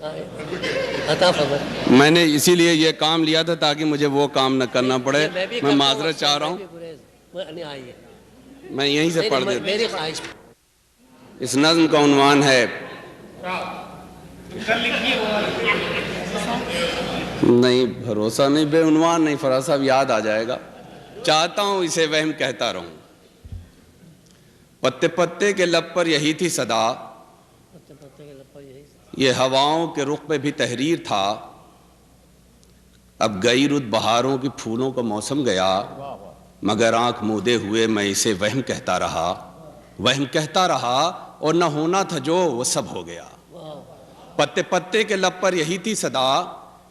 عطا فرمائے۔ میں نے اسی لیے یہ کام لیا تھا تاکہ مجھے وہ کام نہ کرنا پڑے۔ میں معذرت چاہ رہا ہوں، میں یہیں سے پڑھ دیتا ہوں۔ میری خواہش اس نظم کا عنوان ہے، نہیں بھروسہ نہیں، بے عنوان نہیں، فراز صاحب یاد آ جائے گا۔ چاہتا ہوں اسے وہم کہتا رہوں، پتے پتے کے لب پر یہی تھی صدا، یہ ہواؤں کے رخ پہ بھی تحریر تھا، اب گئی رت بہاروں کی پھولوں کا موسم گیا، مگر آنکھ مودے ہوئے میں اسے وہم کہتا رہا، وہم کہتا رہا، اور نہ ہونا تھا جو وہ سب ہو گیا۔ پتے پتے کے لب پر یہی تھی صدا،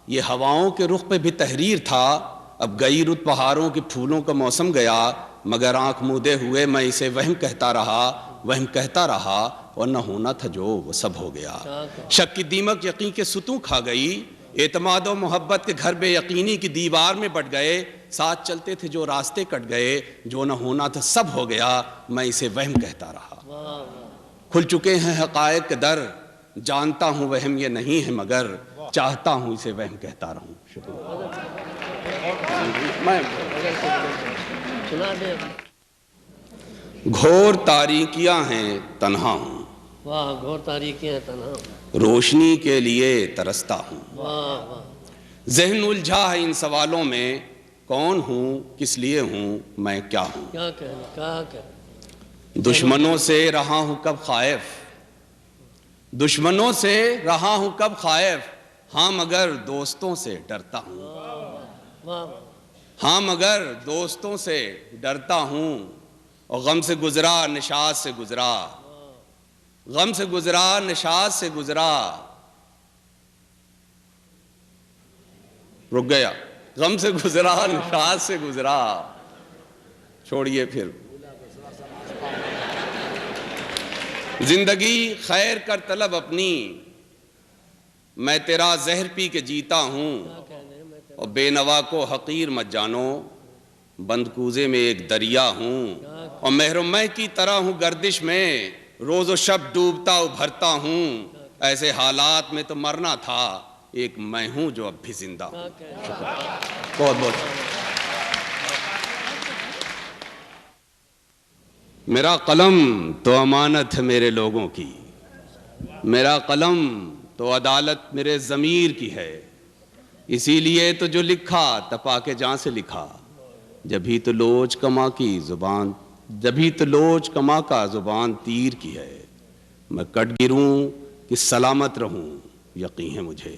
یہ ہواؤں کے رخ پہ بھی تحریر تھا، اب گئی رت بہاروں کی پھولوں کا موسم گیا، مگر آنکھ مودے ہوئے میں اسے وہم کہتا رہا، وہم کہتا رہا، اور نہ ہونا تھا جو وہ سب ہو گیا۔ شک کی دیمک یقین کے ستوں کھا گئی، اعتماد و محبت کے گھر بے یقینی کی دیوار میں بٹ گئے، ساتھ چلتے تھے جو راستے کٹ گئے، جو نہ ہونا تھا سب ہو گیا، میں اسے وہم کہتا رہا۔ کھل چکے ہیں حقائق کے در، جانتا ہوں وہم یہ نہیں ہے مگر چاہتا ہوں اسے وہم کہتا رہوں۔ شکریہ۔ گھور تاریکیاں ہیں تنہا ہوں، واہ، گھور تاریکیاں ہیں تنہا ہوں، روشنی کے لیے ترستا ہوں، واہ واہ، ذہن الجھا ہے ان سوالوں میں، کون ہوں، کس لیے ہوں، میں کیا ہوں۔ کیا کہنا، کیا کہنا۔ دشمنوں سے رہا ہوں کب خائف، دشمنوں سے رہا ہوں کب خائف، ہاں مگر دوستوں سے ڈرتا ہوں، واہ، ہاں مگر دوستوں سے ڈرتا ہوں، اور غم سے گزرا نشاط سے گزرا، غم سے گزرا نشاط سے گزرا، رک گیا، غم سے گزرا نشاط سے گزرا، چھوڑیے پھر۔ زندگی خیر کر طلب اپنی، میں تیرا زہر پی کے جیتا ہوں، اور بے نوا کو حقیر مت جانو، بند کوزے میں ایک دریا ہوں، اور مہر و مہ کی طرح ہوں گردش میں، روز و شب ڈوبتا ابھرتا ہوں، ایسے حالات میں تو مرنا تھا، ایک میں ہوں جو اب بھی زندہ ہوں۔ بہت بہت میرا قلم تو امانت ہے میرے لوگوں کی، میرا قلم تو عدالت میرے ضمیر کی ہے، اسی لیے تو جو لکھا تپا کے جاں سے لکھا، جبھی تو لوچ کما کی زبان، جبھی تو لوچ کما کا زبان تیر کی ہے، میں کٹ گروں کہ سلامت رہوں یقین ہے مجھے،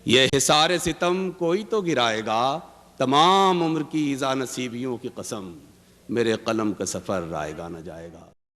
یہ حصار ستم کوئی تو گرائے گا، تمام عمر کی ایذا نصیبیوں کی قسم، میرے قلم کا سفر رائے گا نہ جائے گا۔